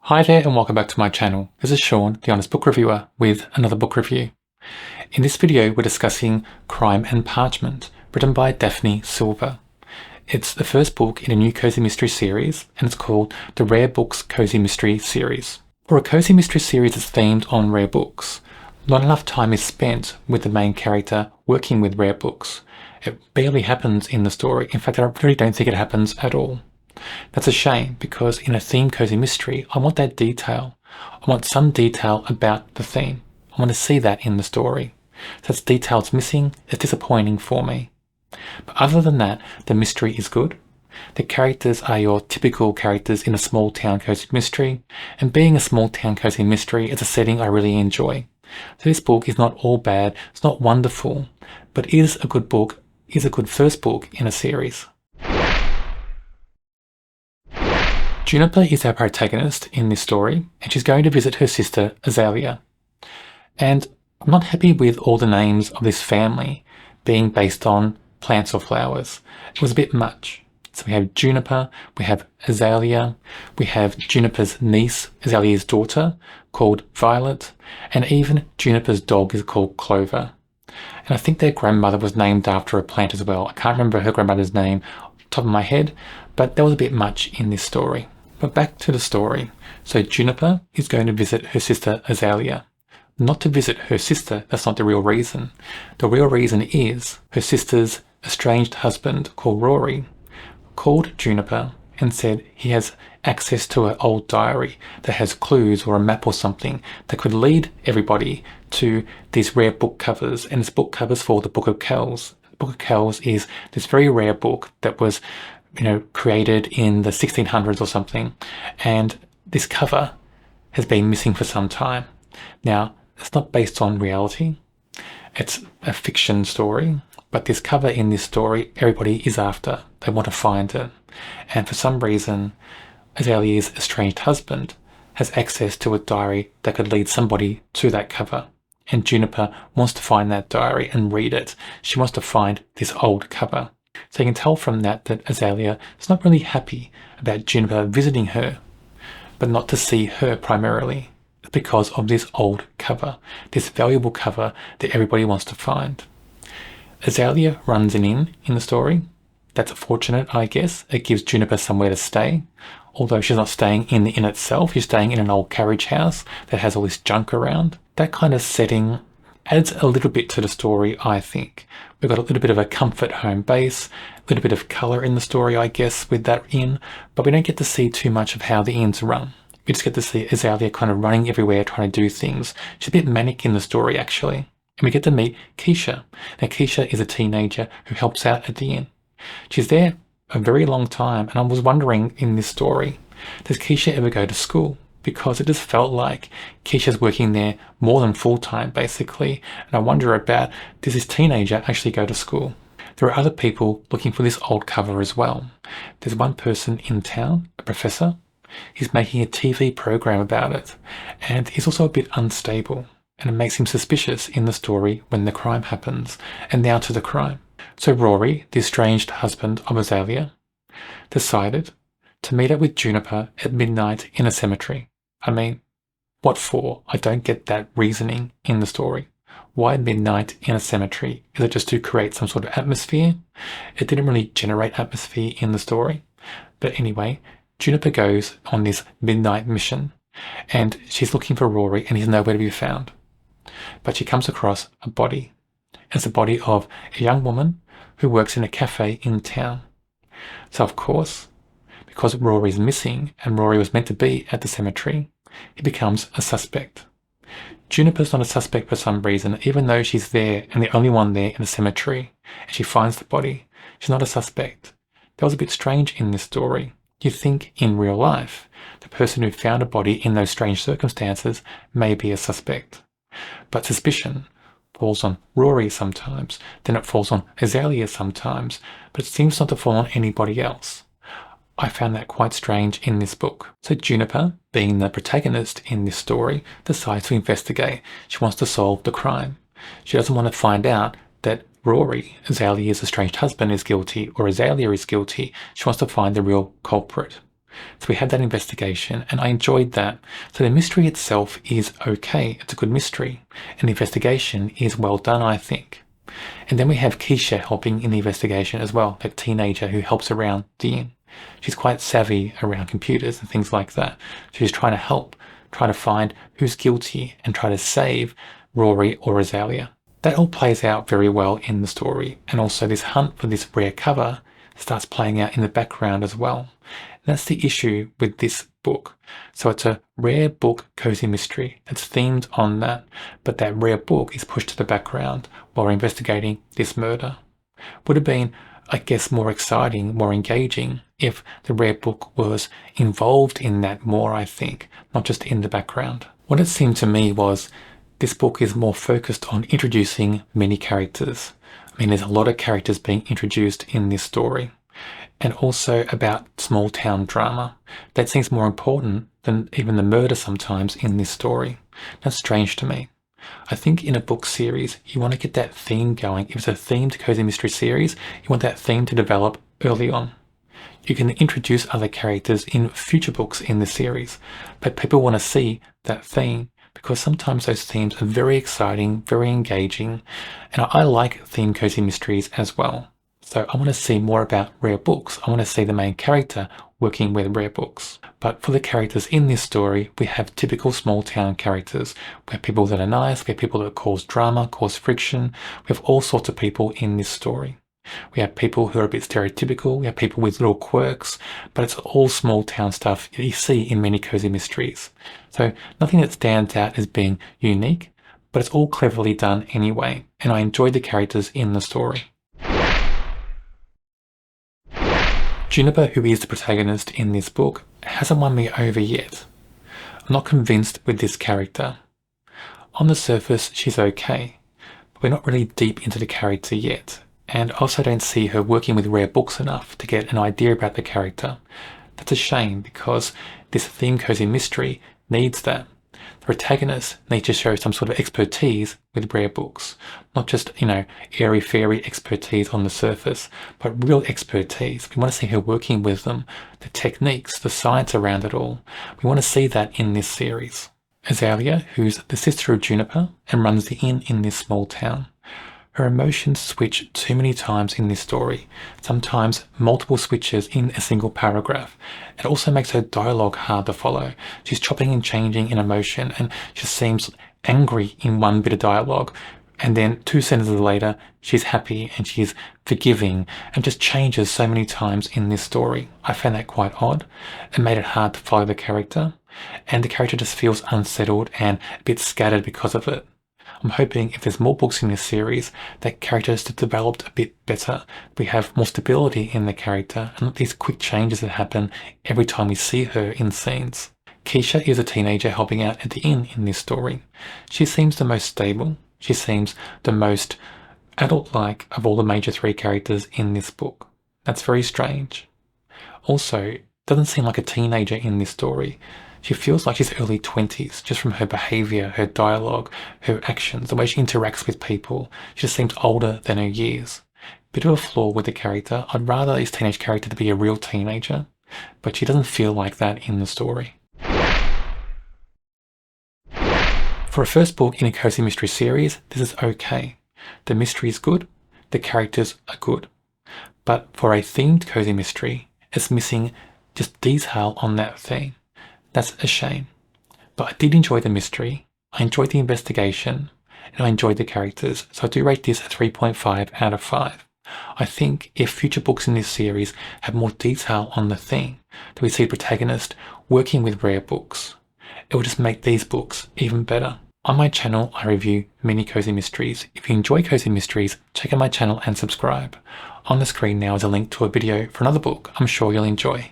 Hi there and welcome back to my channel. This is Sean, the Honest Book Reviewer, with another book review. In this video we're discussing Crime and Parchment, written by Daphne Silver. It's the first book in a new Cozy Mystery series, and it's called the Rare Books Cosy Mystery series. For a Cozy Mystery series that's themed on rare books, not enough time is spent with the main character working with rare books. It barely happens in the story. In fact, I really don't think it happens at all. That's a shame, because in a theme cozy mystery, I want that detail. I want some detail about the theme. I want to see that in the story. So that's details missing. It's disappointing for me. But other than that, the mystery is good. The characters are your typical characters in a small town cozy mystery, and being a small town cozy mystery is a setting I really enjoy. So this book is not all bad, it's not wonderful, but it is a good book, is a good first book in a series. Juniper is our protagonist in this story, and she's going to visit her sister Azalea. And I'm not happy with all the names of this family being based on plants or flowers. It was a bit much. So we have Juniper, we have Azalea, we have Juniper's niece, Azalea's daughter, called Violet, and even Juniper's dog is called Clover. And I think their grandmother was named after a plant as well. I can't remember her grandmother's name off the top of my head, but that was a bit much in this story. But back to the story. So Juniper is going to visit her sister Azalea. Not to visit her sister, that's not the real reason. The real reason is her sister's estranged husband, called Rory, called Juniper and said he has access to her old diary that has clues or a map or something that could lead everybody to these rare book covers, and it's book covers for the Book of Kells. The Book of Kells is this very rare book that was created in the 1600s or something, and this cover has been missing for some time. Now, it's not based on reality, it's a fiction story, but this cover in this story, everybody is after. They want to find it. And for some reason, Azalea's estranged husband has access to a diary that could lead somebody to that cover. And Juniper wants to find that diary and read it. She wants to find this old cover. So you can tell from that Azalea is not really happy about Juniper visiting her, but not to see her primarily. It's because of this old cover, this valuable cover that everybody wants to find. Azalea runs an inn in the story. That's fortunate, I guess. It gives Juniper somewhere to stay. Although she's not staying in the inn itself, she's staying in an old carriage house that has all this junk around. That kind of setting adds a little bit to the story, I think. We've got a little bit of a comfort home base, a little bit of colour in the story, I guess, with that inn, but we don't get to see too much of how the inn's run. We just get to see Azalea kind of running everywhere, trying to do things. She's a bit manic in the story, actually. And we get to meet Keisha. Now, Keisha is a teenager who helps out at the inn. She's there a very long time, and I was wondering in this story, does Keisha ever go to school? Because it just felt like Keisha's working there more than full-time, basically. And I wonder about, does this teenager actually go to school? There are other people looking for this old cover as well. There's one person in town, a professor. He's making a TV program about it. And he's also a bit unstable. And it makes him suspicious in the story when the crime happens. And now to the crime. So Rory, the estranged husband of Azalea, decided to meet up with Juniper at midnight in a cemetery. I mean, what for? I don't get that reasoning in the story. Why midnight in a cemetery? Is it just to create some sort of atmosphere? It didn't really generate atmosphere in the story. But anyway, Juniper goes on this midnight mission, and she's looking for Rory, and he's nowhere to be found. But she comes across a body. It's the body of a young woman who works in a cafe in town. So of course, because Rory's missing, and Rory was meant to be at the cemetery, he becomes a suspect. Juniper's not a suspect for some reason, even though she's there and the only one there in the cemetery, and she finds the body. She's not a suspect. That was a bit strange in this story. You'd think in real life, the person who found a body in those strange circumstances may be a suspect. But suspicion falls on Rory sometimes, then it falls on Azalea sometimes, but it seems not to fall on anybody else. I found that quite strange in this book. So Juniper, being the protagonist in this story, decides to investigate. She wants to solve the crime. She doesn't want to find out that Rory, Azalea's estranged husband, is guilty, or Azalea is guilty. She wants to find the real culprit. So we had that investigation and I enjoyed that. So the mystery itself is okay. It's a good mystery. And the investigation is well done, I think. And then we have Keisha helping in the investigation as well, that teenager who helps around the inn. She's quite savvy around computers and things like that. She's trying to help, try to find who's guilty and try to save Rory or Azalea. That all plays out very well in the story. And also this hunt for this rare cover starts playing out in the background as well. And that's the issue with this book. So it's a rare book cozy mystery. It's themed on that, but that rare book is pushed to the background while we're investigating this murder. Would have been, I guess, more exciting, more engaging if the rare book was involved in that more, I think, not just in the background. What it seemed to me was this book is more focused on introducing many characters. I mean, there's a lot of characters being introduced in this story. And also about small town drama. That seems more important than even the murder sometimes in this story. That's strange to me. I think in a book series, you want to get that theme going. If it's a themed cozy mystery series, you want that theme to develop early on. You can introduce other characters in future books in the series, but people want to see that theme because sometimes those themes are very exciting, very engaging, and I like themed cozy mysteries as well. So I want to see more about Rare Books. I want to see the main character working with Rare Books. But for the characters in this story, we have typical small town characters. We have people that are nice, we have people that cause drama, cause friction. We have all sorts of people in this story. We have people who are a bit stereotypical, we have people with little quirks, but it's all small town stuff that you see in many cozy mysteries. So nothing that stands out as being unique, but it's all cleverly done anyway, and I enjoyed the characters in the story. Juniper, who is the protagonist in this book, hasn't won me over yet. I'm not convinced with this character. On the surface, she's okay, but we're not really deep into the character yet, and I also don't see her working with Rare Books enough to get an idea about the character. That's a shame because this theme cozy mystery needs that. The protagonist needs to show some sort of expertise with Rare Books, not just, airy-fairy expertise on the surface, but real expertise. We want to see her working with them, the techniques, the science around it all. We want to see that in this series. Azalea, who's the sister of Juniper and runs the inn in this small town. Her emotions switch too many times in this story, sometimes multiple switches in a single paragraph. It also makes her dialogue hard to follow. She's chopping and changing in emotion and she seems angry in one bit of dialogue, and then 2 sentences later she's happy and she's forgiving, and just changes so many times in this story. I found that quite odd. It made it hard to follow the character, and the character just feels unsettled and a bit scattered because of it. I'm hoping if there's more books in this series, that character is developed a bit better. We have more stability in the character and not these quick changes that happen every time we see her in scenes. Keisha is a teenager helping out at the inn in this story. She seems the most stable. She seems the most adult-like of all the major 3 characters in this book. That's very strange. Also, doesn't seem like a teenager in this story. She feels like she's early 20s, just from her behaviour, her dialogue, her actions, the way she interacts with people. She just seems older than her years. Bit of a flaw with the character. I'd rather this teenage character to be a real teenager, but she doesn't feel like that in the story. For a first book in a cozy mystery series, this is okay. The mystery is good, the characters are good. But for a themed cozy mystery, it's missing just detail on that theme. That's a shame. But I did enjoy the mystery, I enjoyed the investigation, and I enjoyed the characters, so I do rate this a 3.5 out of 5. I think if future books in this series have more detail on the theme, that we see the protagonist working with Rare Books, it will just make these books even better. On my channel, I review many cozy mysteries. If you enjoy cozy mysteries, check out my channel and subscribe. On the screen now is a link to a video for another book I'm sure you'll enjoy.